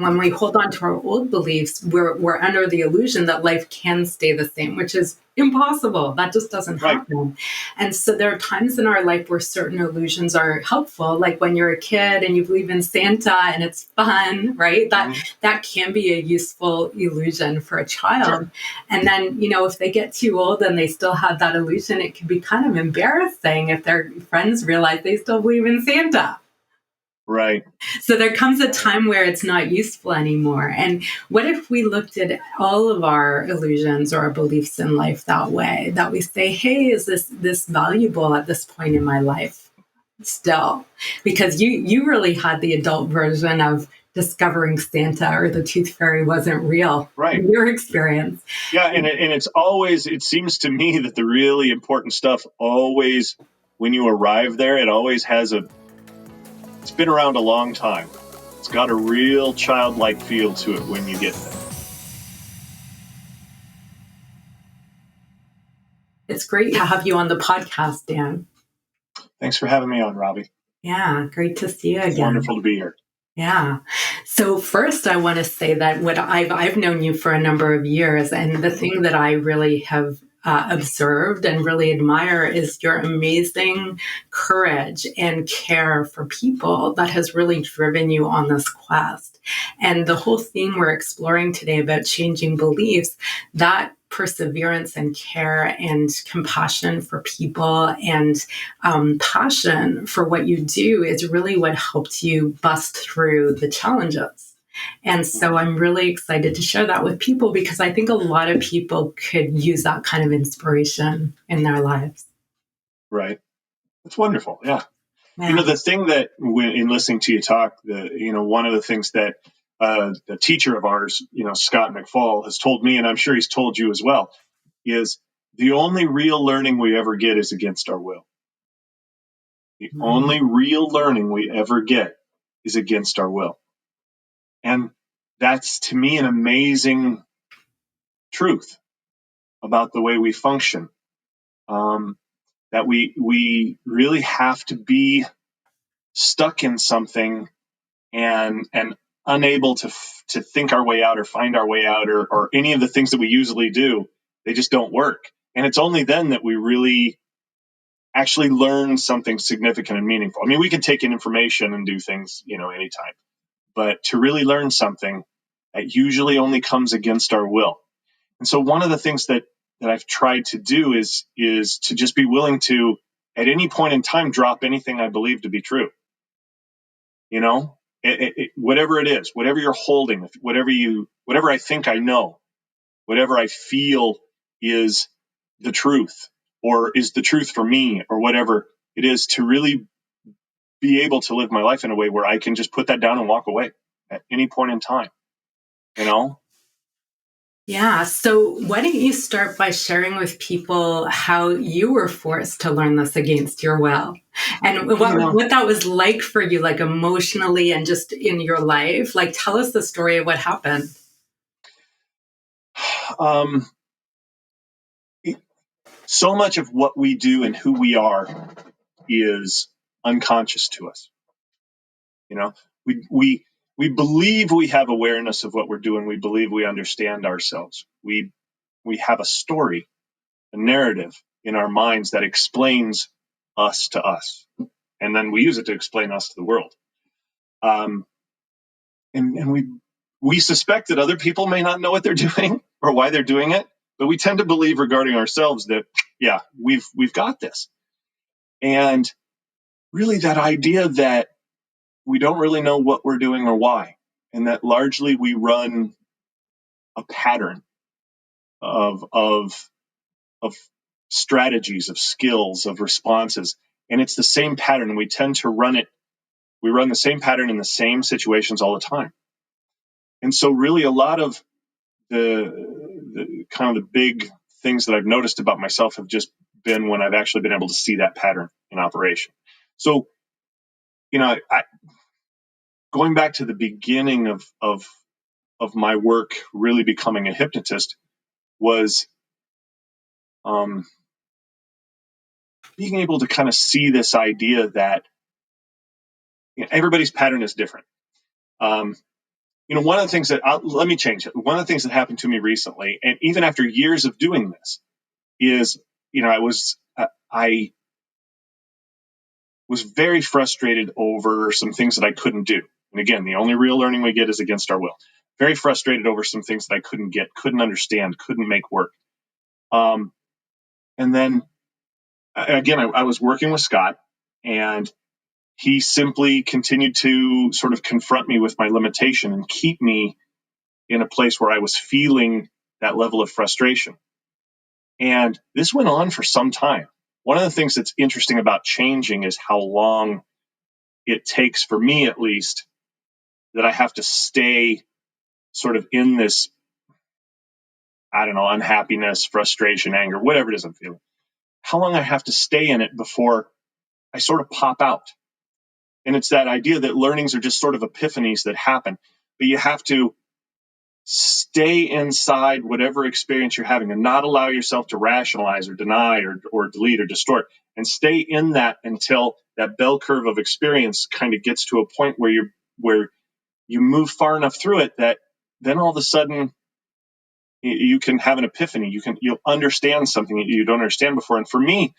When we hold on to our old beliefs, we're under the illusion that life can stay the same, which is impossible. That just doesn't happen. And so there are times in our life where certain illusions are helpful, like when you're a kid and you believe in Santa and it's fun, right? That can be a useful illusion for a child. Sure. And then, if they get too old and they still have that illusion, it can be kind of embarrassing if their friends realize they still believe in Santa. Right. So there comes a time where it's not useful anymore. And what if we looked at all of our illusions or our beliefs in life that way, that we say, hey, is this valuable at this point in my life still? Because you really had the adult version of discovering Santa or the Tooth Fairy wasn't real. Right. In your experience. Yeah. And it's always, it seems to me that the really important stuff always, when you arrive there, it always has it's been around a long time. It's got a real childlike feel to it when you get there. It's great to have you on the podcast, Dan. Thanks for having me on, Robbie. Yeah, great to see you again. It's wonderful to be here. Yeah. So first, I want to say that I've known you for a number of years, and the thing that I really have observed and really admire is your amazing courage and care for people that has really driven you on this quest. And the whole theme we're exploring today about changing beliefs, that perseverance and care and compassion for people and passion for what you do is really what helped you bust through the challenges. And so I'm really excited to share that with people because I think a lot of people could use that kind of inspiration in their lives. Right. That's wonderful. Yeah. The thing that in listening to you talk, one of the things that a teacher of ours, Scott McFall, has told me, and I'm sure he's told you as well, is the only real learning we ever get is against our will. The only real learning we ever get is against our will. And that's, to me, an amazing truth about the way we function. That we really have to be stuck in something and unable to think our way out or find our way out or any of the things that we usually do. They just don't work. And it's only then that we really actually learn something significant and meaningful. I mean, we can take in information and do things, anytime. But to really learn something, that usually only comes against our will. And so one of the things that I've tried to do is to just be willing to, at any point in time, drop anything I believe to be true. Whatever it is, whatever you're holding, whatever I think I know, whatever I feel is the truth or is the truth for me or whatever it is, to really be able to live my life in a way where I can just put that down and walk away at any point in time, Yeah. So why don't you start by sharing with people how you were forced to learn this against your will and what that was like for you, like emotionally and just in your life? Like, tell us the story of what happened. So much of what we do and who we are is unconscious to us. We believe we have awareness of what we're doing. We believe we understand ourselves. We have a story, a narrative in our minds that explains us to us. And then we use it to explain us to the world. And we suspect that other people may not know what they're doing or why they're doing it, but we tend to believe regarding ourselves that, yeah, we've got this. And really that idea that we don't really know what we're doing or why, and that largely we run a pattern of strategies, of skills, of responses, and it's the same pattern. We tend to run it. We run the same pattern in the same situations all the time. And so really a lot of the kind of the big things that I've noticed about myself have just been when I've actually been able to see that pattern in operation. So, going back to the beginning of my work, really becoming a hypnotist, was being able to kind of see this idea that everybody's pattern is different. one of the things that, let me change it. One of the things that happened to me recently, and even after years of doing this, is, I was very frustrated over some things that I couldn't do. And again, the only real learning we get is against our will. Very frustrated over some things that I couldn't get, couldn't understand, couldn't make work. And then again, I was working with Scott, and he simply continued to sort of confront me with my limitation and keep me in a place where I was feeling that level of frustration. And this went on for some time. One of the things that's interesting about changing is how long it takes, for me at least, that I have to stay sort of in this, I don't know, unhappiness, frustration, anger, whatever it is I'm feeling. How long I have to stay in it before I sort of pop out. And it's that idea that learnings are just sort of epiphanies that happen, but you have to stay inside whatever experience you're having and not allow yourself to rationalize or deny or delete or distort, and stay in that until that bell curve of experience kind of gets to a point where you move far enough through it that then all of a sudden you can have an epiphany. You'll understand something that you don't understand before. And for me,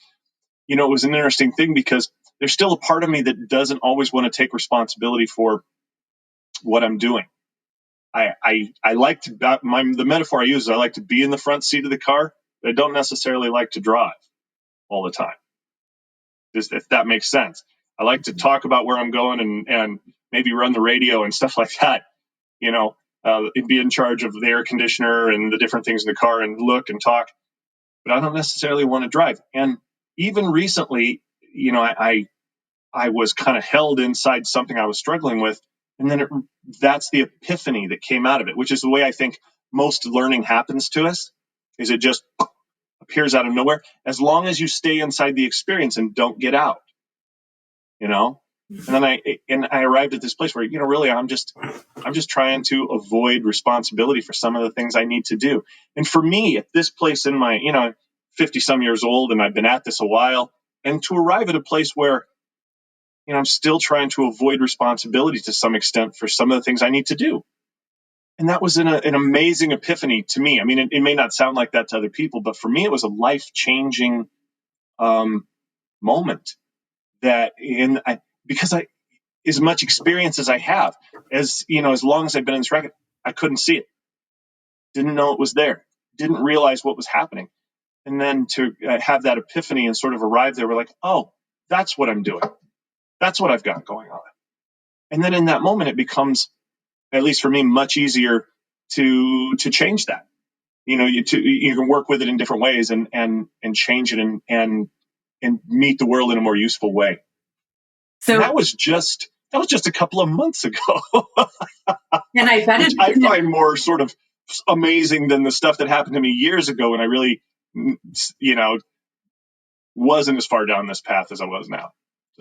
it was an interesting thing because there's still a part of me that doesn't always want to take responsibility for what I'm doing. I like to, the metaphor I use is I like to be in the front seat of the car, but I don't necessarily like to drive all the time. Just if that makes sense. I like to talk about where I'm going and maybe run the radio and stuff like that, be in charge of the air conditioner and the different things in the car and look and talk, but I don't necessarily want to drive. And even recently, I was kind of held inside something I was struggling with. And then that's the epiphany that came out of it, which is the way I think most learning happens to us, is it just appears out of nowhere, as long as you stay inside the experience and don't get out, And then I arrived at this place where, really I'm just trying to avoid responsibility for some of the things I need to do. And for me, at this place in my, 50 some years old, and I've been at this a while, and to arrive at a place where I'm still trying to avoid responsibility to some extent for some of the things I need to do. And that was an amazing epiphany to me. I mean, it may not sound like that to other people, but for me, it was a life-changing moment because as much experience as I have, as long as I've been in this racket, I couldn't see it. Didn't know it was there. Didn't realize what was happening. And then to have that epiphany and sort of arrive there, we're like, oh, that's what I'm doing. That's what I've got going on. And then in that moment, it becomes, at least for me, much easier to change that. You can work with it in different ways and change it and meet the world in a more useful way. So and that was just a couple of months ago. And I bet which I find more sort of amazing than the stuff that happened to me years ago when I really, wasn't as far down this path as I was now.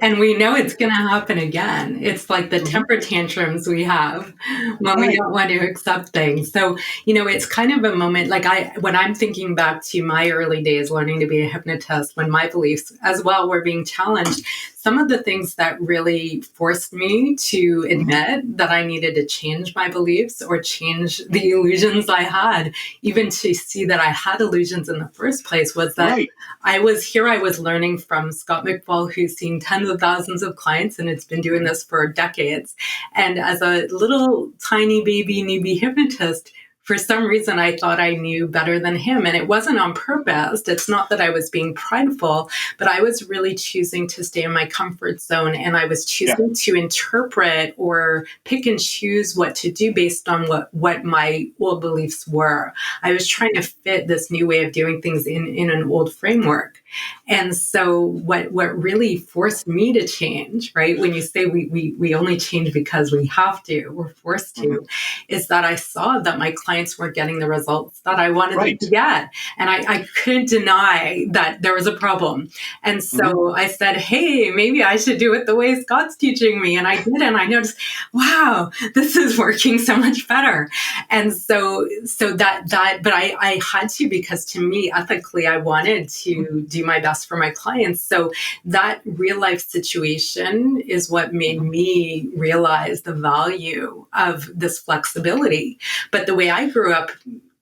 And we know it's going to happen again. It's like the temper tantrums we have when we don't want to accept things. So, it's kind of a moment like when I'm thinking back to my early days learning to be a hypnotist, when my beliefs as well were being challenged, some of the things that really forced me to admit that I needed to change my beliefs or change the illusions I had, even to see that I had illusions in the first place, was that I was learning from Scott McFall, who's seen tens of thousands of clients, and it's been doing this for decades. And as a little tiny baby newbie hypnotist, for some reason, I thought I knew better than him. And it wasn't on purpose. It's not that I was being prideful, but I was really choosing to stay in my comfort zone. And I was choosing to interpret or pick and choose what to do based on what my old beliefs were. I was trying to fit this new way of doing things in an old framework. And so what really forced me to change, right, when you say we only change because we have to, we're forced to, is that I saw that my clients weren't getting the results that I wanted them to get. And I couldn't deny that there was a problem. And so I said, hey, maybe I should do it the way Scott's teaching me. And I did, and I noticed, wow, this is working so much better. And so but I had to, because to me, ethically, I wanted to do do my best for my clients. So that real life situation is what made me realize the value of this flexibility. But the way I grew up,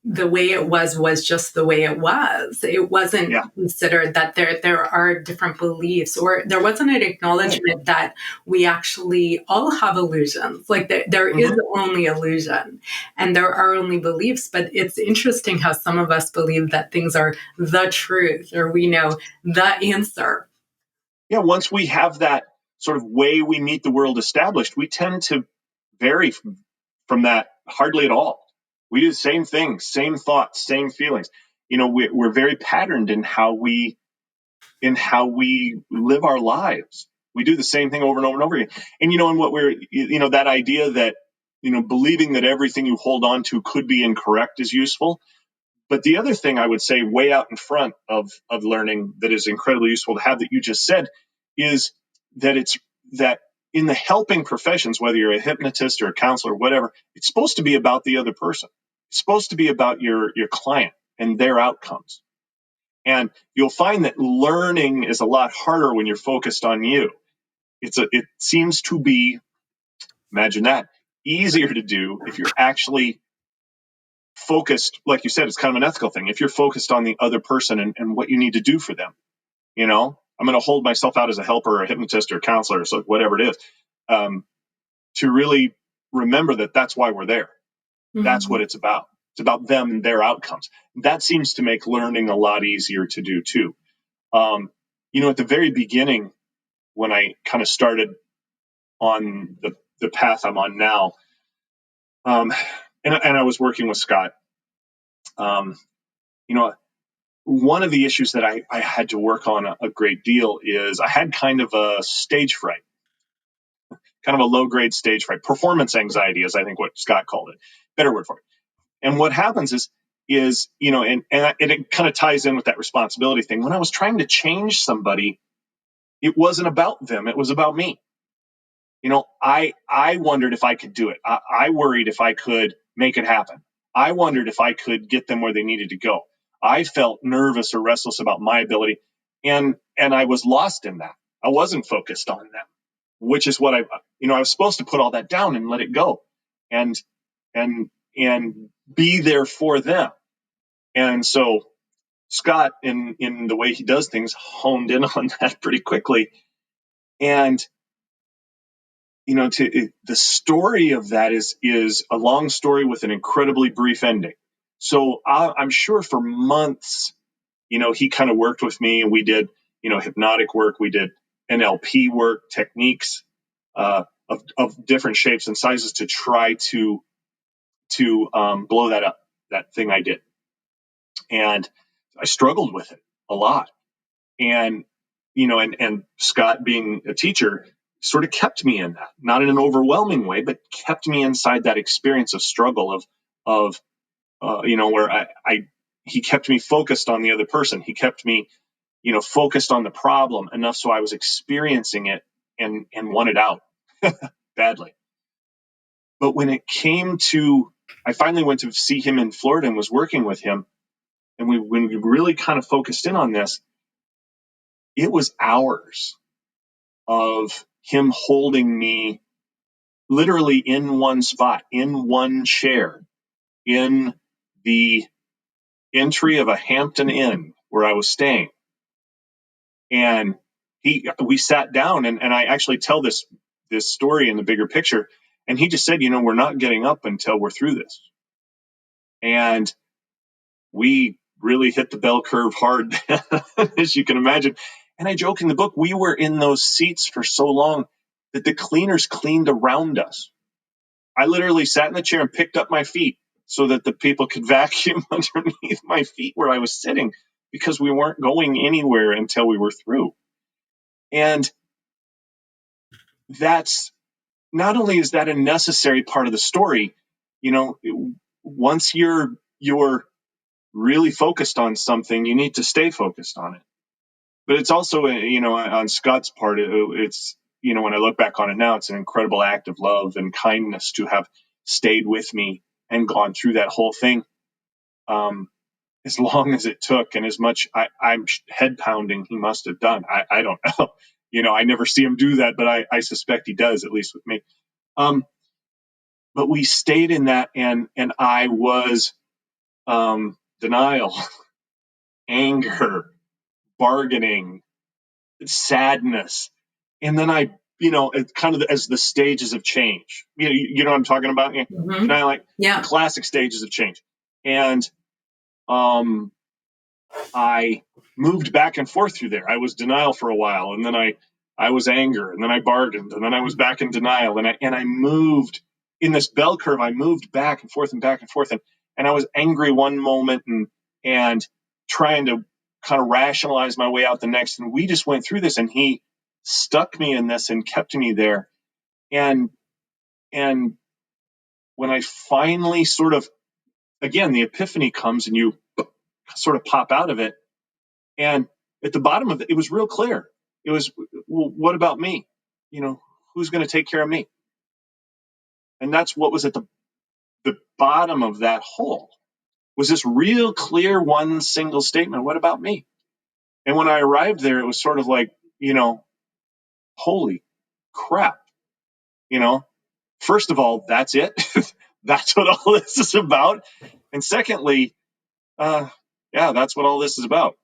the way it was just the way it was. It wasn't considered that there are different beliefs, or there wasn't an acknowledgement that we actually all have illusions. Like there is only illusion and there are only beliefs. But it's interesting how some of us believe that things are the truth, or we know the answer. Yeah, once we have that sort of way we meet the world established, we tend to vary from that hardly at all. We do the same things, same thoughts, same feelings. We're very patterned in how we live our lives. We do the same thing over and over and over again. And and what that idea that believing that everything you hold on to could be incorrect is useful. But the other thing I would say, way out in front of learning, that is incredibly useful to have, that you just said, is that in the helping professions, whether you're a hypnotist or a counselor or whatever, it's supposed to be about the other person. It's supposed to be about your client and their outcomes. And you'll find that learning is a lot harder when you're focused on you. It seems to be, imagine that, easier to do if you're actually focused. Like you said, it's kind of an ethical thing. If you're focused on the other person and what you need to do for them, I'm going to hold myself out as a helper or a hypnotist or a counselor, so whatever it is, to really remember that that's why we're there. That's what it's about. It's about them and their outcomes. That seems to make learning a lot easier to do too. At the very beginning, when I kind of started on the path I'm on now, and I was working with Scott, one of the issues that I had to work on a great deal is I had kind of a stage fright, kind of a low grade stage fright. Performance anxiety is, I think, what Scott called it. Better word for it. And what happens is and it kind of ties in with that responsibility thing. When I was trying to change somebody, it wasn't about them. It was about me. I wondered if I could do it. I worried if I could make it happen. I wondered if I could get them where they needed to go. I felt nervous or restless about my ability, and I was lost in that. I wasn't focused on them, which is what I was supposed to put all that down and let it go, and and be there for them. And so Scott, in the way he does things, honed in on that pretty quickly. And the story of that is a long story with an incredibly brief ending. So I'm sure for months, he kind of worked with me, and we did, hypnotic work, we did NLP work, techniques of different shapes and sizes to try to blow that up, that thing I did. And I struggled with it a lot. And, and Scott, being a teacher, sort of kept me in that, not in an overwhelming way, but kept me inside that experience of struggle of where he kept me focused on the other person. He kept me, focused on the problem enough so I was experiencing it and wanted out badly. But when it came to, I finally went to see him in Florida and was working with him. And when we really kind of focused in on this, it was hours of him holding me literally in one spot, in one chair, in the entry of a Hampton Inn where I was staying. And we sat down, and I actually tell this story in the bigger picture. And he just said, we're not getting up until we're through this. And we really hit the bell curve hard, as you can imagine. And I joke in the book, we were in those seats for so long that the cleaners cleaned around us. I literally sat in the chair and picked up my feet so that the people could vacuum underneath my feet where I was sitting, because we weren't going anywhere until we were through. And that's, not only is that a necessary part of the story, once you're really focused on something, you need to stay focused on it. But it's also, on Scott's part, it's, when I look back on it now, it's an incredible act of love and kindness to have stayed with me and gone through that whole thing. as long as it took and as much I'm head pounding he must have done. I don't know. I never see him do that, but I suspect he does, at least with me. But we stayed in that, and I was denial, anger, bargaining, sadness. And then it's kind of as the stages of change. You know what I'm talking about? Mm-hmm. Kind of like Yeah. the classic stages of change. And I moved back and forth through there. I was denial for a while, and then I was anger, and then I bargained, and then I was back in denial, and I moved in this bell curve. I moved back and forth and back and forth, and I was angry one moment and trying to kind of rationalize my way out the next. And we just went through this, and he stuck me in this and kept me there. And when I finally sort of, again, the epiphany comes and you sort of pop out of it. And at the bottom of it, it was real clear. It was, well, what about me? Who's going to take care of me? And that's what was at the bottom of that hole, was this real clear one single statement. What about me? And when I arrived there, it was sort of like, holy crap. First of all, that's it. That's what all this is about. And secondly, that's what all this is about.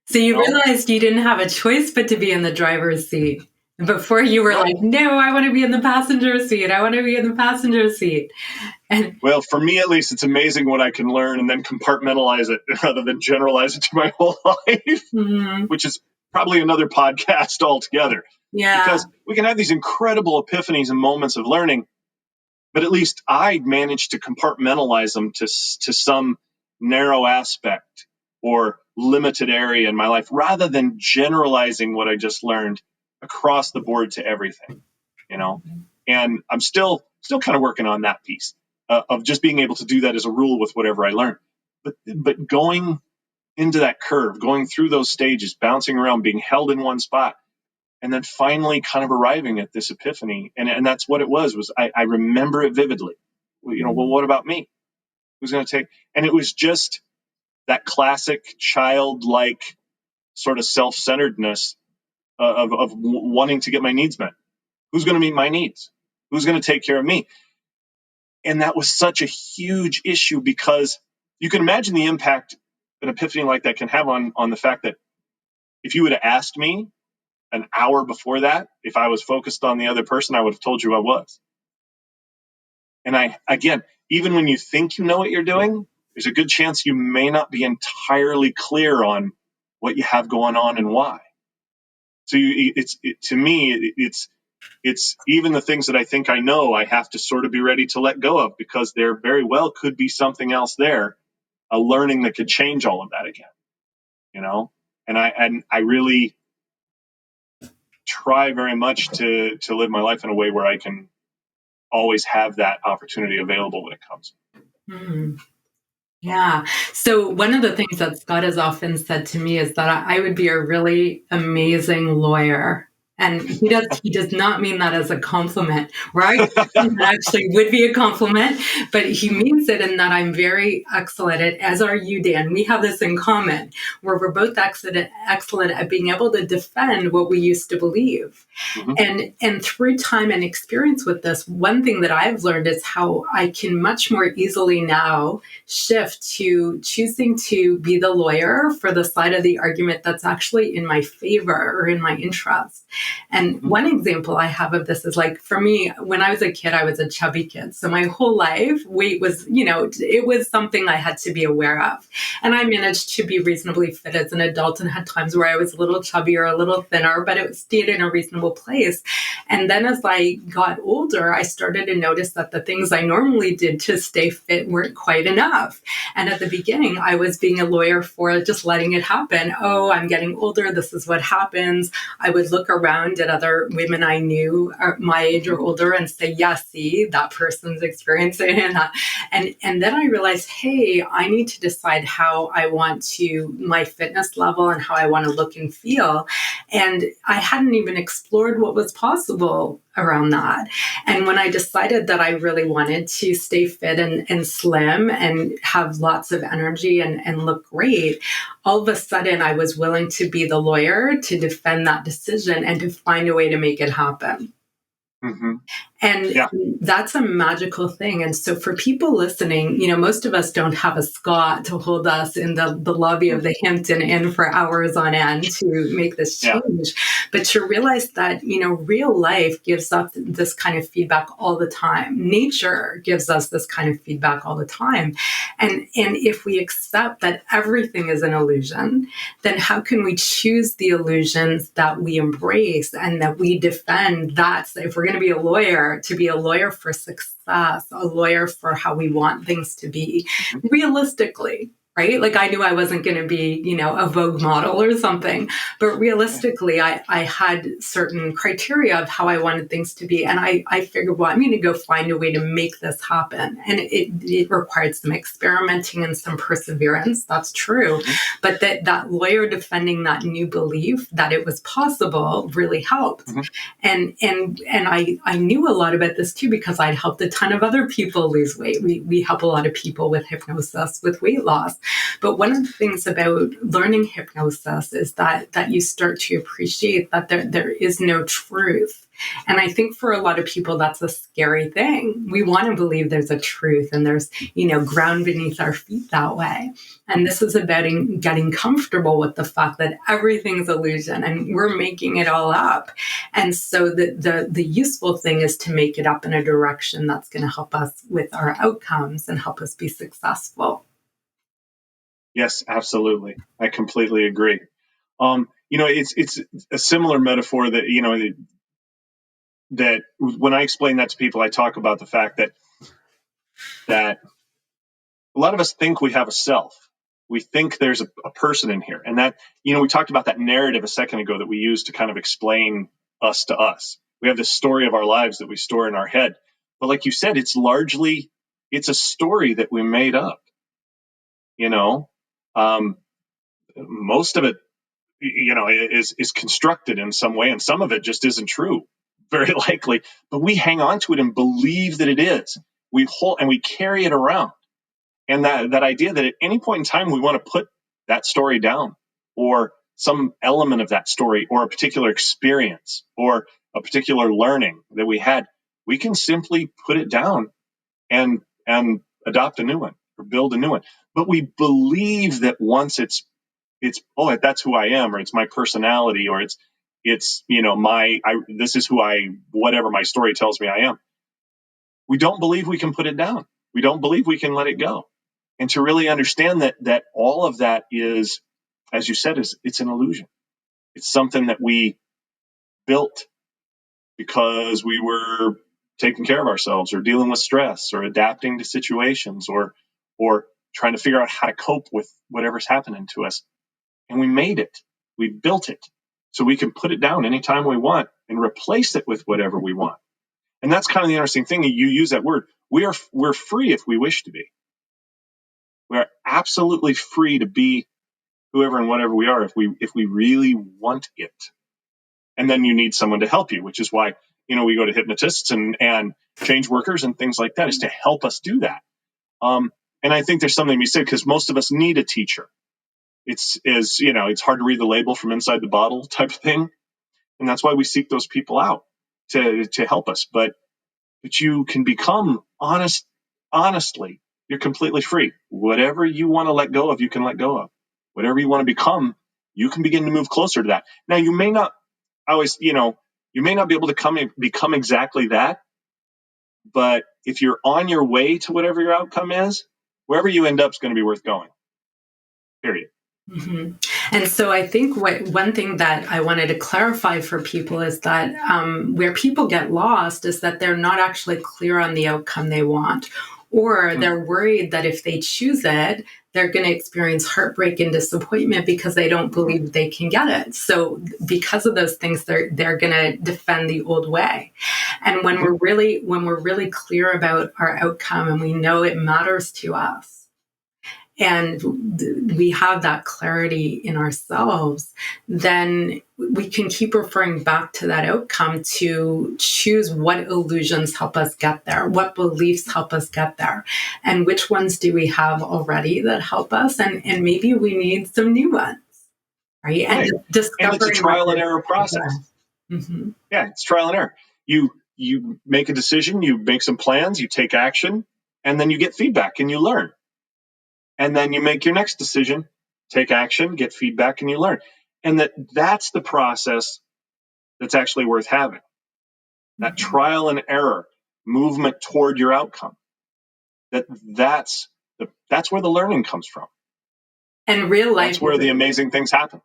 So you realized you didn't have a choice but to be in the driver's seat. Before you were like, no, I want to be in the passenger seat. I want to be in the passenger seat. And well, for me, at least, it's amazing what I can learn and then compartmentalize it rather than generalize it to my whole life, which is probably another podcast altogether. Yeah. Because we can have these incredible epiphanies and moments of learning, but at least I managed to compartmentalize them to some narrow aspect or limited area in my life, rather than generalizing what I just learned across the board to everything, And I'm still kind of working on that piece of just being able to do that as a rule with whatever I learn. But going into that curve, going through those stages, bouncing around, being held in one spot, and then finally kind of arriving at this epiphany. And that's what it was I remember it vividly. Well, what about me? Who's going to take? And it was just that classic childlike sort of self-centeredness of wanting to get my needs met. Who's going to meet my needs? Who's going to take care of me? And that was such a huge issue, because you can imagine the impact an epiphany like that can have on the fact that if you would have asked me an hour before that, if I was focused on the other person, I would have told you I was. And again, even when you think you know what you're doing, there's a good chance you may not be entirely clear on what you have going on and why. So to me, it's even the things that I think I know, I have to sort of be ready to let go of, because there very well could be something else there, a learning that could change all of that again, And I really try very much to live my life in a way where I can always have that opportunity available when it comes. Mm-hmm. Yeah. So one of the things that Scott has often said to me is that I would be a really amazing lawyer. And he does not mean that as a compliment, right? That actually would be a compliment, but he means it in that I'm very excellent at, as are you, Dan. We have this in common, where we're both excellent at being able to defend what we used to believe. Mm-hmm. And through time and experience with this, one thing that I've learned is how I can much more easily now shift to choosing to be the lawyer for the side of the argument that's actually in my favor or in my interest. And one example I have of this is, like, for me, when I was a kid, I was a chubby kid. So my whole life, weight was, it was something I had to be aware of. And I managed to be reasonably fit as an adult and had times where I was a little chubby or a little thinner, but it stayed in a reasonable place. And then as I got older, I started to notice that the things I normally did to stay fit weren't quite enough. And at the beginning, I was being a lawyer for just letting it happen. Oh, I'm getting older. This is what happens. I would look around around at other women I knew, my age or older, and say, yeah, see, that person's experiencing that. And then I realized, hey, I need to decide how I want to, my fitness level and how I want to look and feel. And I hadn't even explored what was possible around that. And when I decided that I really wanted to stay fit and slim and have lots of energy and look great, all of a sudden I was willing to be the lawyer to defend that decision and to find a way to make it happen. Mm-hmm. And yeah. That's a magical thing. And so for people listening, most of us don't have a Scott to hold us in the lobby of the Hampton Inn for hours on end to make this change. Yeah. But to realize that, real life gives us this kind of feedback all the time. Nature gives us this kind of feedback all the time. And if we accept that everything is an illusion, then how can we choose the illusions that we embrace and that we defend? That's, if we're going to be a lawyer, to be a lawyer for success, a lawyer for how we want things to be, realistically, right? Like I knew I wasn't going to be, a Vogue model or something, but realistically, I had certain criteria of how I wanted things to be. And I figured, well, I'm going to go find a way to make this happen. And it required some experimenting and some perseverance. That's true. But that lawyer defending that new belief that it was possible really helped. And I knew a lot about this too, because I'd helped a ton of other people lose weight. We help a lot of people with hypnosis, with weight loss. But one of the things about learning hypnosis is that you start to appreciate that there is no truth. And I think for a lot of people, that's a scary thing. We want to believe there's a truth and there's, ground beneath our feet that way. And this is about getting comfortable with the fact that everything's illusion and we're making it all up. And so the useful thing is to make it up in a direction that's going to help us with our outcomes and help us be successful. Yes, absolutely. I completely agree. It's a similar metaphor that, that when I explain that to people, I talk about the fact that a lot of us think we have a self. We think there's a person in here. And that, we talked about that narrative a second ago that we use to kind of explain us to us. We have this story of our lives that we store in our head. But like you said, it's a story that we made up. Most of it, is constructed in some way, and some of it just isn't true, very likely. But we hang on to it and believe that it is. We carry it around. And that idea that at any point in time we want to put that story down, or some element of that story, or a particular experience, or a particular learning that we had, we can simply put it down and adopt a new one or build a new one. But we believe that once it's that's who I am, or it's my personality, or it's this is whatever my story tells me I am. We don't believe we can put it down. We don't believe we can let it go. And to really understand that all of that is, as you said, it's an illusion. It's something that we built because we were taking care of ourselves, or dealing with stress, or adapting to situations, or trying to figure out how to cope with whatever's happening to us. And we made it. We built it so we can put it down anytime we want and replace it with whatever we want. And that's kind of the interesting thing. You use that word. We're free if we wish to be. We're absolutely free to be whoever and whatever we are if we really want it. And then you need someone to help you, which is why, we go to hypnotists and change workers and things like that, is to help us do that. And I think there's something to be said, because most of us need a teacher. It's hard to read the label from inside the bottle type of thing. And that's why we seek those people out to help us. But you can become honestly, you're completely free. Whatever you want to let go of, you can let go of. Whatever you want to become, you can begin to move closer to that. Now, you may not you may not be able to become exactly that. But if you're on your way to whatever your outcome is, wherever you end up is going to be worth going. Period. Mm-hmm. And so I think one thing that I wanted to clarify for people is that where people get lost is that they're not actually clear on the outcome they want, or they're worried that if they choose it, they're going to experience heartbreak and disappointment because they don't believe they can get it. So because of those things, they're going to defend the old way. And when we're really clear about our outcome and we know it matters to us, and we have that clarity in ourselves, then we can keep referring back to that outcome to choose what illusions help us get there, what beliefs help us get there, and which ones do we have already that help us, and maybe we need some new ones, right? Right. And discovering, and it's a trial and error process. Mm-hmm. Yeah, it's trial and error. You make a decision, you make some plans, you take action, and then you get feedback and you learn. And then you make your next decision, take action, get feedback, and you learn. And that's the process that's actually worth having. That trial and error movement toward your outcome. That's where the learning comes from. And real life, that's where the amazing things happen.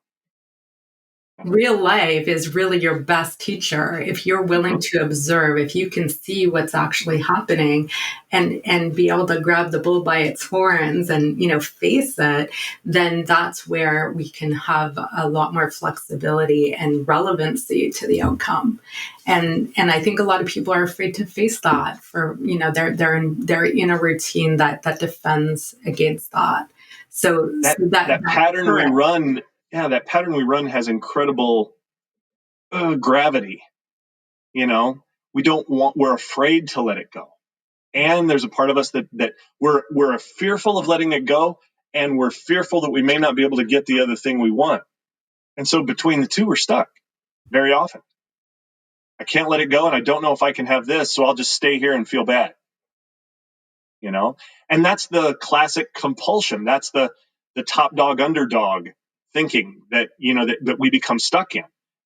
Real life is really your best teacher. If you're willing to observe, if you can see what's actually happening and be able to grab the bull by its horns and, face it, then that's where we can have a lot more flexibility and relevancy to the outcome. And I think a lot of people are afraid to face that for, they're in a routine that defends against that. So that pattern we run, that pattern we run has incredible gravity. We're afraid to let it go. And there's a part of us that we're fearful of letting it go, and we're fearful that we may not be able to get the other thing we want. And so between the two, we're stuck very often. I can't let it go, and I don't know if I can have this, so I'll just stay here and feel bad. And that's the classic compulsion. That's the top dog underdog thinking that we become stuck in.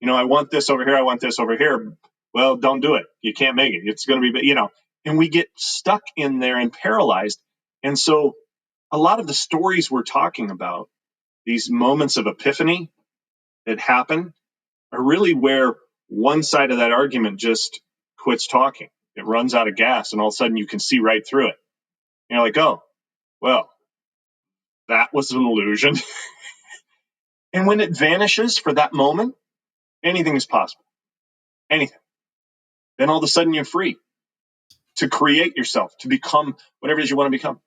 I want this over here, I want this over here. Well, don't do it. You can't make it. It's going to be, and we get stuck in there and paralyzed. And so a lot of the stories we're talking about, these moments of epiphany that happen, are really where one side of that argument just quits talking. It runs out of gas, and all of a sudden you can see right through it. And you're like, oh, well, that was an illusion. And when it vanishes for that moment, anything is possible. Anything. Then all of a sudden you're free to create yourself, to become whatever it is you want to become.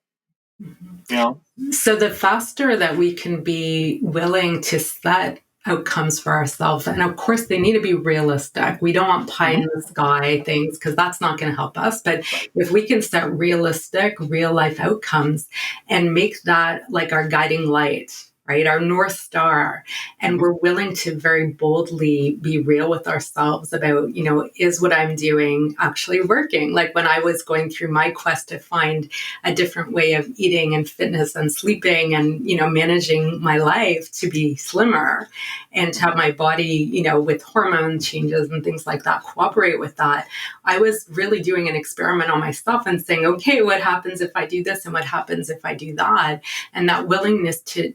So the faster that we can be willing to set outcomes for ourselves, and of course they need to be realistic. We don't want pie in the sky things because that's not going to help us. But if we can set realistic, real life outcomes and make that like our guiding light, right, our North Star, and we're willing to very boldly be real with ourselves about, is what I'm doing actually working? Like when I was going through my quest to find a different way of eating and fitness and sleeping and, managing my life to be slimmer and to have my body, with hormone changes and things like that, cooperate with that. I was really doing an experiment on myself and saying, okay, what happens if I do this and what happens if I do that? And that willingness to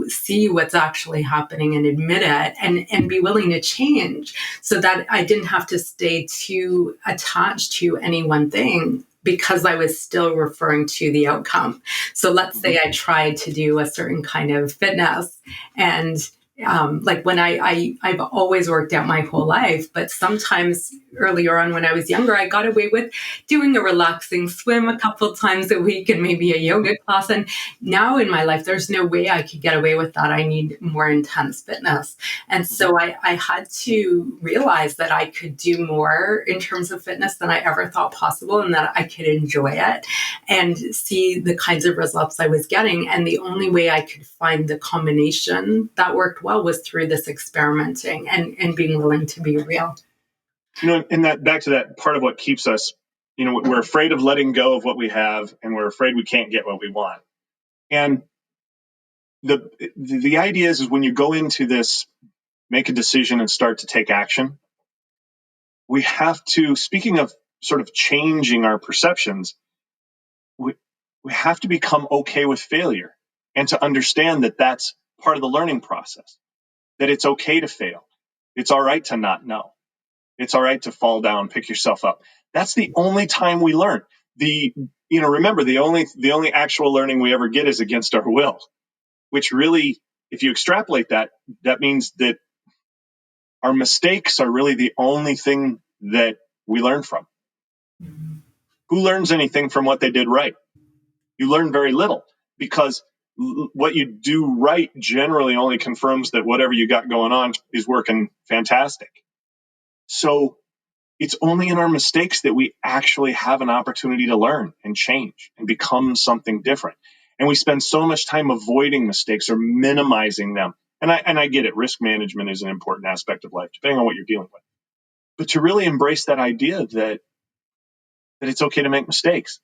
see what's actually happening and admit it and be willing to change so that I didn't have to stay too attached to any one thing because I was still referring to the outcome. So let's say I tried to do a certain kind of fitness and like when I've always worked out my whole life, but sometimes earlier on when I was younger, I got away with doing a relaxing swim a couple times a week and maybe a yoga class. And now in my life, there's no way I could get away with that. I need more intense fitness. And so I had to realize that I could do more in terms of fitness than I ever thought possible and that I could enjoy it and see the kinds of results I was getting. And the only way I could find the combination that worked well was through this experimenting and being willing to be real. And that back to that part of what keeps us, we're afraid of letting go of what we have, and we're afraid we can't get what we want. And the idea is when you go into this, make a decision and start to take action, we have to, speaking of sort of changing our perceptions, we have to become okay with failure and to understand that that's part of the learning process, that it's okay to fail. It's all right to not know. It's all right to fall down, pick yourself up. That's the only time we learn. The remember the only actual learning we ever get is against our will, which really, if you extrapolate that, that means that our mistakes are really the only thing that we learn from. Who learns anything from what they did right? You learn very little, because what you do right generally only confirms that whatever you got going on is working fantastic. So it's only in our mistakes that we actually have an opportunity to learn and change and become something different. And we spend so much time avoiding mistakes or minimizing them. And I get it. Risk management is an important aspect of life, depending on what you're dealing with. But to really embrace that idea that it's okay to make mistakes,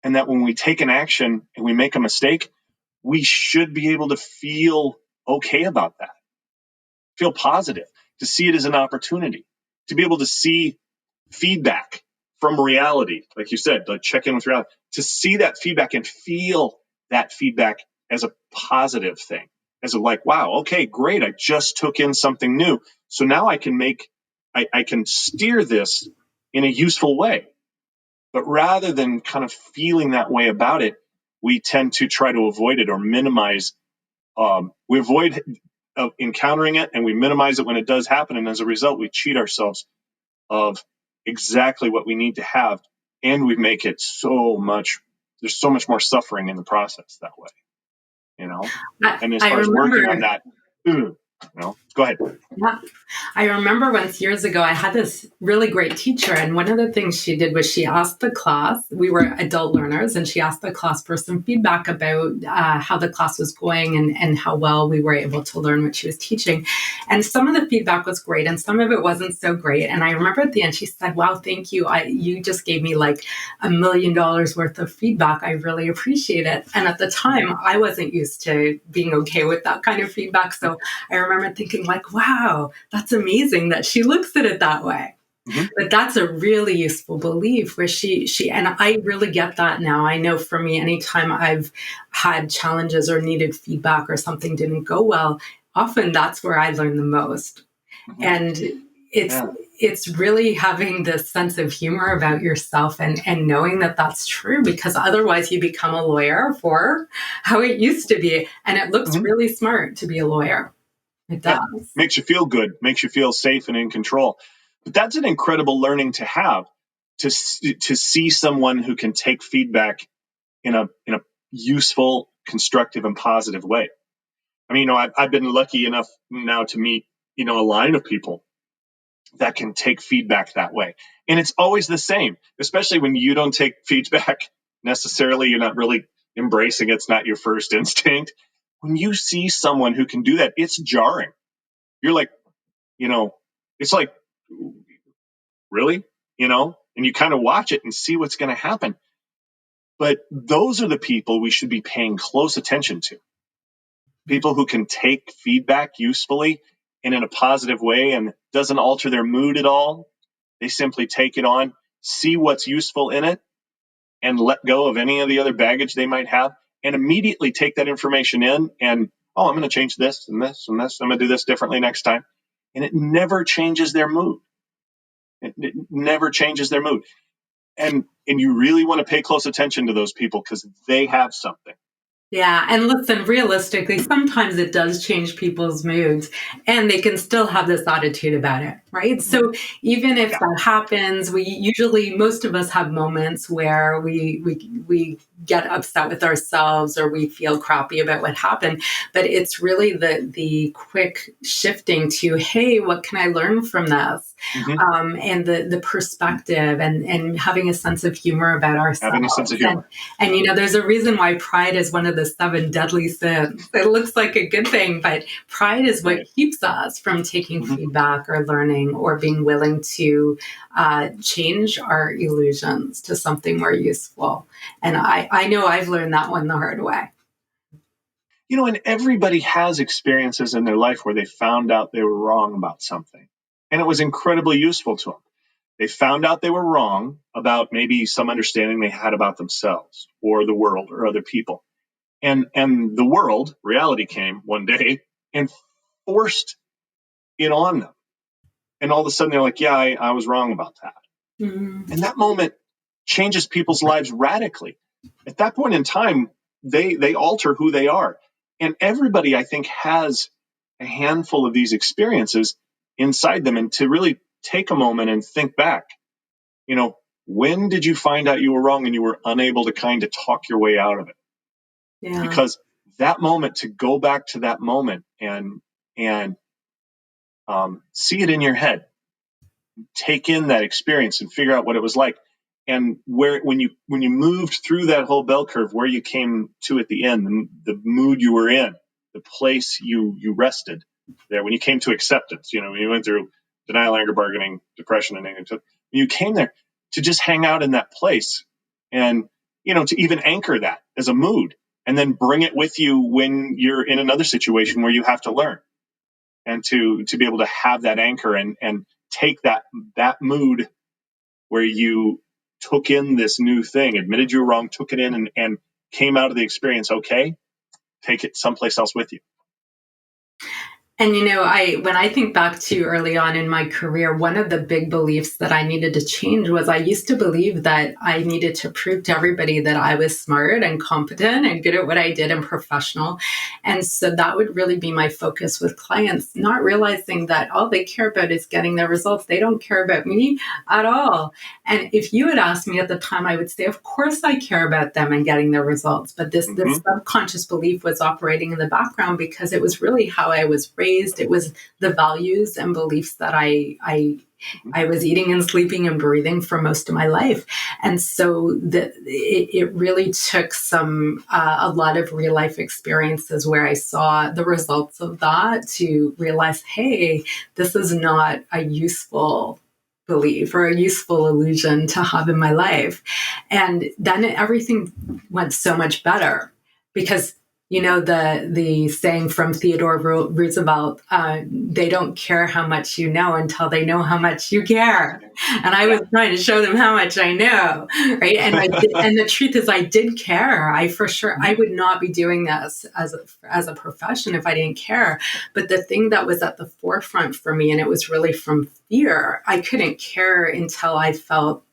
and that when we take an action and we make a mistake, we should be able to feel okay about that, feel positive, to see it as an opportunity, to be able to see feedback from reality, like you said, like check in with reality, to see that feedback and feel that feedback as a positive thing, as a like, wow, okay, great, I just took in something new. So now I can steer this in a useful way. But rather than kind of feeling that way about it, we tend to try to avoid it or minimize. We avoid encountering it, and we minimize it when it does happen. And as a result, we cheat ourselves of exactly what we need to have, and we make it there's so much more suffering in the process that way, And as I far as working on remember, that, go ahead. yeah, I remember once years ago, I had this really great teacher, and one of the things she did was she asked the class, we were adult learners, and she asked the class for some feedback about how the class was going and how well we were able to learn what she was teaching. And some of the feedback was great, and some of it wasn't so great. And I remember at the end, she said, wow, thank you. You just gave me like $1 million worth of feedback. I really appreciate it. And at the time, I wasn't used to being okay with that kind of feedback. So I remember thinking like, wow, that's amazing that she looks at it that way. Mm-hmm. But that's a really useful belief where she, and I really get that now. I know for me, anytime I've had challenges or needed feedback or something didn't go well, often that's where I learn the most. Mm-hmm. And it's really having this sense of humor about yourself and knowing that that's true, because otherwise you become a lawyer for how it used to be. And it looks mm-hmm. really smart to be a lawyer. It does. Yeah. Makes you feel good, makes you feel safe and in control. But that's an incredible learning to have, to see someone who can take feedback in a useful, constructive, and positive way. I mean, I've been lucky enough now to meet, a line of people that can take feedback that way. And it's always the same, especially when you don't take feedback necessarily. You're not really embracing it. It's not your first instinct. When you see someone who can do that, it's jarring. You're like, it's like, really, and you kind of watch it and see what's going to happen. But those are the people we should be paying close attention to. People who can take feedback usefully and in a positive way and doesn't alter their mood at all. They simply take it on, see what's useful in it, and let go of any of the other baggage they might have, and immediately take that information in and, I'm going to change this and this and this. I'm going to do this differently next time. And it never changes their mood. It never changes their mood. And you really want to pay close attention to those people because they have something. Yeah. And listen, realistically, sometimes it does change people's moods and they can still have this attitude about it, right? So even if that happens, most of us have moments where we get upset with ourselves or we feel crappy about what happened. But it's really the quick shifting to, hey, what can I learn from this? Mm-hmm. And the perspective and having a sense of humor about ourselves. Having a sense of humor. And there's a reason why pride is one of the 7 deadly sins. It looks like a good thing, but pride is what keeps us from taking feedback or learning or being willing to change our illusions to something more useful. And I know I've learned that one the hard way. And everybody has experiences in their life where they found out they were wrong about something. And it was incredibly useful to them. They found out they were wrong about maybe some understanding they had about themselves or the world or other people. And the world, reality came one day and forced it on them. And all of a sudden they're like, yeah, I was wrong about that. Mm-hmm. And that moment changes people's lives radically. At that point in time, they alter who they are. And everybody, I think, has a handful of these experiences inside them. And to really take a moment and think back, you know, when did you find out you were wrong and you were unable to kind of talk your way out of it? Yeah. Because that moment, to go back to that moment and see it in your head, take in that experience and figure out what it was like, and where when you moved through that whole bell curve, where you came to at the end, the mood you were in, the place you rested there, when you came to acceptance, you know, when you went through denial, anger, bargaining, depression, and anger, you came there to just hang out in that place, and you know, to even anchor that as a mood, and then bring it with you when you're in another situation where you have to learn, and to be able to have that anchor and take that mood where you took in this new thing, admitted you were wrong, took it in, and came out of the experience okay, take it someplace else with you. And, you know, when I think back to early on in my career, one of the big beliefs that I needed to change was I used to believe that I needed to prove to everybody that I was smart and competent and good at what I did and professional. And so that would really be my focus with clients, not realizing that all they care about is getting their results. They don't care about me at all. And if you had asked me at the time, I would say, of course I care about them and getting their results. But this subconscious belief was operating in the background because it was really how I was raised. It was the values and beliefs that I was eating and sleeping and breathing for most of my life. And so it really took a lot of real life experiences where I saw the results of that to realize, hey, this is not a useful belief or a useful illusion to have in my life. And then everything went so much better because, you know, the saying from Theodore Roosevelt, they don't care how much you know until they know how much you care. And I was trying to show them how much I know, right? And and the truth is, I did care. I would not be doing this as a profession if I didn't care. But the thing that was at the forefront for me, and it was really from fear, I couldn't care until I felt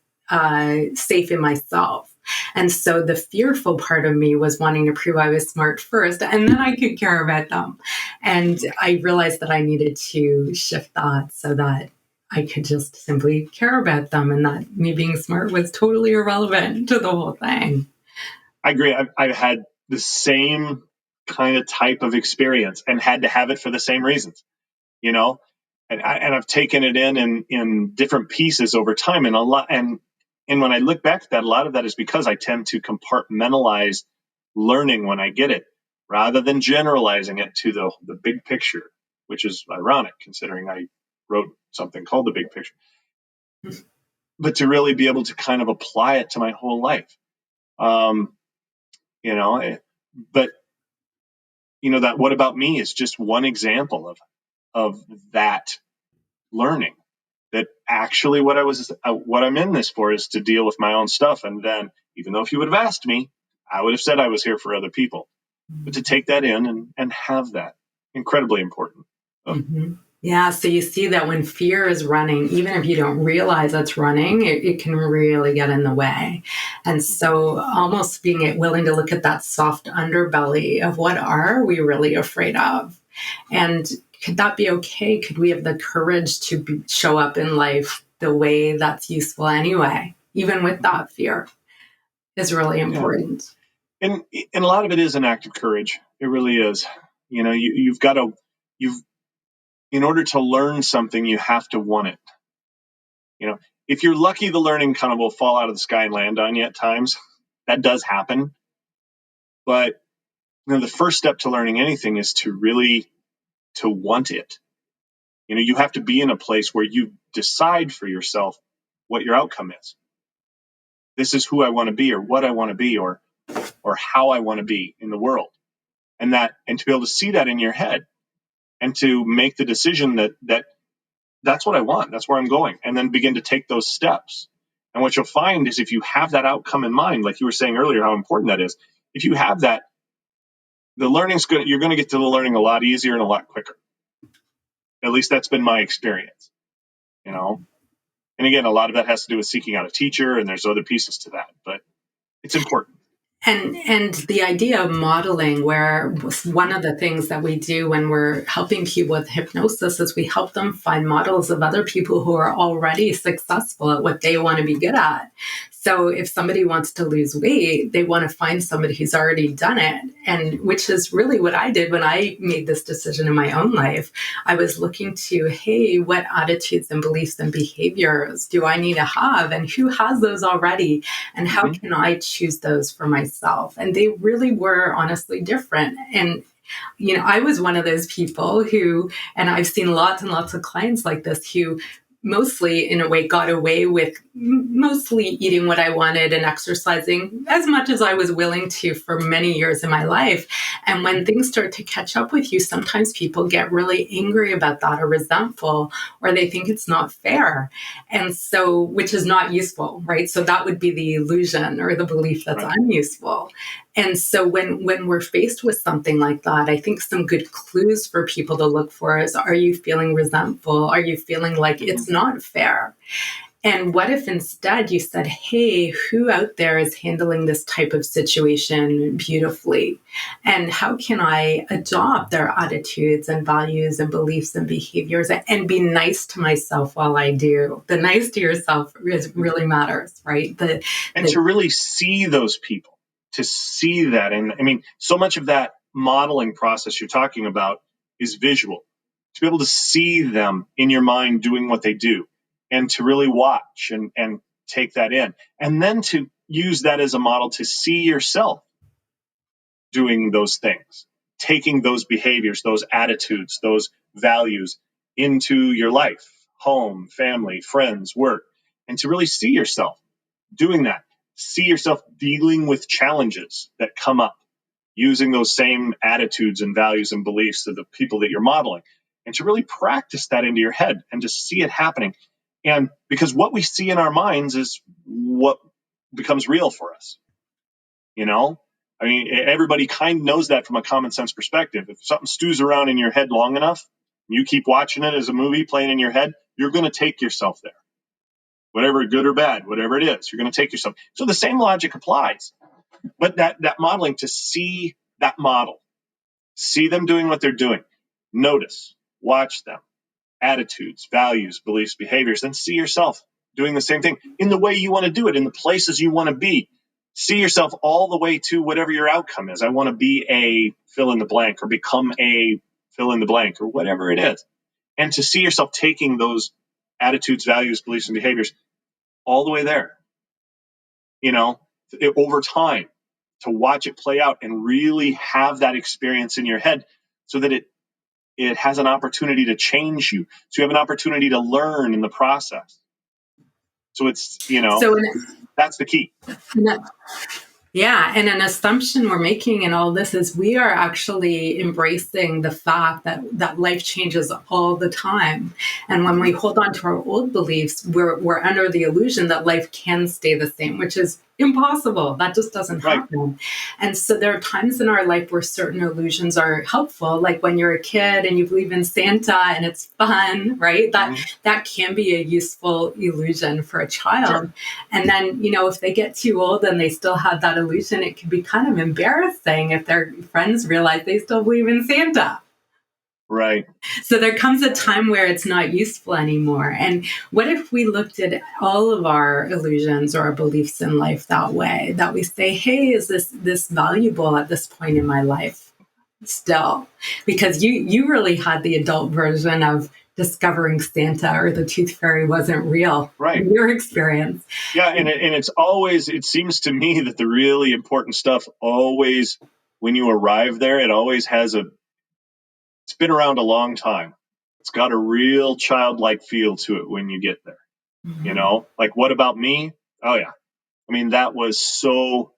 safe in myself. And so the fearful part of me was wanting to prove I was smart first, and then I could care about them. And I realized that I needed to shift that so that I could just simply care about them, and that me being smart was totally irrelevant to the whole thing. I agree. I've had the same kind of type of experience and had to have it for the same reasons, you know, and I've taken it in different pieces over time, and a lot. And when I look back at that, a lot of that is because I tend to compartmentalize learning when I get it, rather than generalizing it to the big picture, which is ironic considering I wrote something called The Big Picture. But to really be able to kind of apply it to my whole life, you know. But you know, that What About Me is just one example of that learning. That actually what I'm in this for is to deal with my own stuff. And then, even though if you would have asked me, I would have said I was here for other people. But to take that in and have that, incredibly important. Mm-hmm. Yeah, so you see that when fear is running, even if you don't realize it's running, it can really get in the way. And so almost being willing to look at that soft underbelly of what are we really afraid of? And could that be okay? Could we have the courage to show up in life the way that's useful anyway, even with that fear is really important. Yeah. And a lot of it is an act of courage. It really is. You know, in order to learn something, you have to want it. You know, if you're lucky, the learning kind of will fall out of the sky and land on you at times. That does happen. But you know, the first step to learning anything is to really to want it. You know, you have to be in a place where you decide for yourself what your outcome is. This is who I want to be, or what I want to be, or how I want to be in the world. And to be able to see that in your head and to make the decision that's what I want, that's where I'm going, and then begin to take those steps. And what you'll find is, if you have that outcome in mind, like you were saying earlier, how important that is, if you have that, you're going to get to the learning a lot easier and a lot quicker. At least that's been my experience, you know. And again, a lot of that has to do with seeking out a teacher, and there's other pieces to that, but it's important. And the idea of modeling, where one of the things that we do when we're helping people with hypnosis is we help them find models of other people who are already successful at what they want to be good at. So if somebody wants to lose weight, they want to find somebody who's already done it. And which is really what I did when I made this decision in my own life. I was looking to, hey, what attitudes and beliefs and behaviors do I need to have? And who has those already? And how can I choose those for myself? And they really were honestly different. And I was one of those people who, and I've seen lots and lots of clients like this who mostly in a way got away with mostly eating what I wanted and exercising as much as I was willing to for many years in my life. And when things start to catch up with you, sometimes people get really angry about that or resentful, or they think it's not fair. And so, which is not useful, right? So that would be the illusion or the belief that's unuseful. And so when we're faced with something like that, I think some good clues for people to look for is, are you feeling resentful? Are you feeling like it's not fair? And what if instead you said, hey, who out there is handling this type of situation beautifully? And how can I adopt their attitudes and values and beliefs and behaviors and be nice to myself while I do? The nice to yourself really matters, right? And to really see those people, to see that. And I mean, so much of that modeling process you're talking about is visual. To be able to see them in your mind doing what they do, and to really watch and take that in. And then to use that as a model to see yourself doing those things, taking those behaviors, those attitudes, those values into your life, home, family, friends, work, and to really see yourself doing that. See yourself dealing with challenges that come up using those same attitudes and values and beliefs of the people that you're modeling, and to really practice that into your head and to see it happening. And because what we see in our minds is what becomes real for us. I mean, everybody kind of knows that from a common sense perspective. If something stews around in your head long enough, you keep watching it as a movie playing in your head, you're going to take yourself there. Whatever, good or bad, whatever it is, you're going to take yourself. So the same logic applies. But that modeling, to see that model, see them doing what they're doing, notice, watch them, attitudes, values, beliefs, behaviors, and see yourself doing the same thing in the way you want to do it, in the places you want to be. See yourself all the way to whatever your outcome is. I want to be a fill in the blank, or become a fill in the blank, or whatever it is. And to see yourself taking those attitudes, values, beliefs, and behaviors all the way there, over time, to watch it play out and really have that experience in your head, so that it has an opportunity to change you. So you have an opportunity to learn in the process. So it's, that's the key. Yeah. And an assumption we're making in all this is we are actually embracing the fact that life changes all the time. And when we hold on to our old beliefs, we're under the illusion that life can stay the same, which is impossible. That just doesn't happen. And so there are times in our life where certain illusions are helpful, like when you're a kid and you believe in Santa and it's fun, right? That can be a useful illusion for a child. Sure. And then, if they get too old and they still have that illusion, it can be kind of embarrassing if their friends realize they still believe in Santa. Right. So there comes a time where it's not useful anymore. And what if we looked at all of our illusions or our beliefs in life that way, that we say, hey, is this valuable at this point in my life still? Because you really had the adult version of discovering Santa or the tooth fairy wasn't real. Right. In your experience. Yeah. And it's always, it seems to me that the really important stuff always, when you arrive there, it always has it's been around a long time. It's got a real childlike feel to it when you get there. Mm-hmm. Like, what about me? Oh yeah. I mean, that was so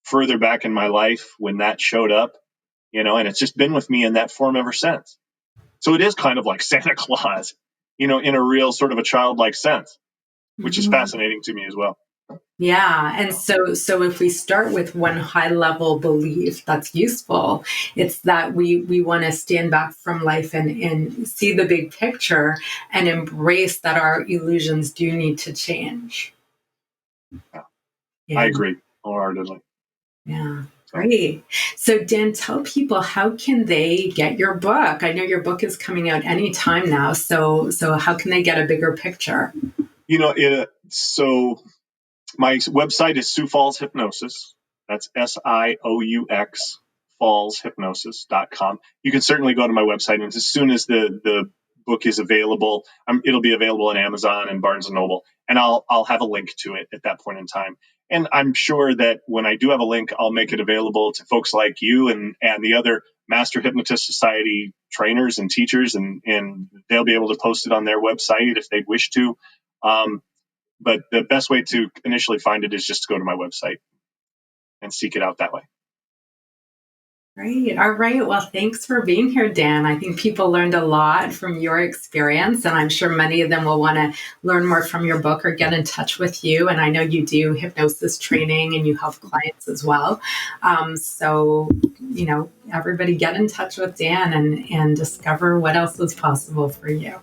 further back in my life when that showed up, and it's just been with me in that form ever since. So it is kind of like Santa Claus, in a real sort of a childlike sense, which is fascinating to me as well. Yeah. And so if we start with one high level belief that's useful, it's that we want to stand back from life and see the big picture and embrace that our illusions do need to change. Yeah, I Yeah. agree wholeheartedly. Yeah. So, Great. So Dan, tell people, how can they get your book? I know your book is coming out anytime now. So how can they get a bigger picture? so my website is Sioux Falls Hypnosis. That's SIOUX fallshypnosis.com. You can certainly go to my website, and as soon as the book is available, it'll be available on Amazon and Barnes and Noble, and I'll have a link to it at that point in time. And I'm sure that when I do have a link, I'll make it available to folks like you and the other Master Hypnotist Society trainers and teachers, and they'll be able to post it on their website if they wish to. But the best way to initially find it is just to go to my website and seek it out that way. Great. All right. Well, thanks for being here, Dan. I think people learned a lot from your experience, and I'm sure many of them will want to learn more from your book or get in touch with you. And I know you do hypnosis training and you help clients as well. So, everybody get in touch with Dan and discover what else is possible for you.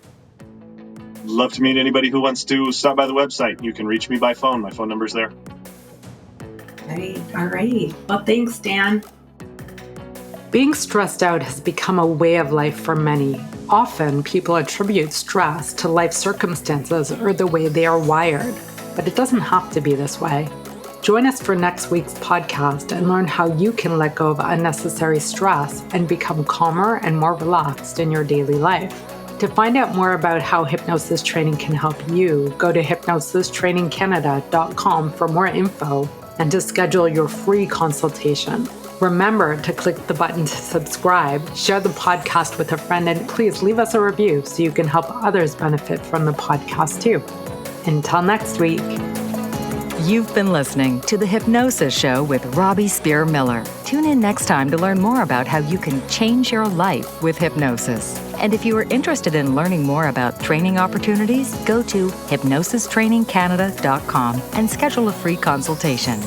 Love to meet anybody who wants to stop by the website. You can reach me by phone. My phone number's there. Great. All right. Well, thanks, Dan. Being stressed out has become a way of life for many. Often, people attribute stress to life circumstances or the way they are wired, but it doesn't have to be this way. Join us for next week's podcast and learn how you can let go of unnecessary stress and become calmer and more relaxed in your daily life. To find out more about how hypnosis training can help you, go to hypnosistrainingcanada.com for more info and to schedule your free consultation. Remember to click the button to subscribe, share the podcast with a friend, and please leave us a review so you can help others benefit from the podcast too. Until next week. You've been listening to The Hypnosis Show with Robbie Spear Miller. Tune in next time to learn more about how you can change your life with hypnosis. And if you are interested in learning more about training opportunities, go to hypnosistrainingcanada.com and schedule a free consultation.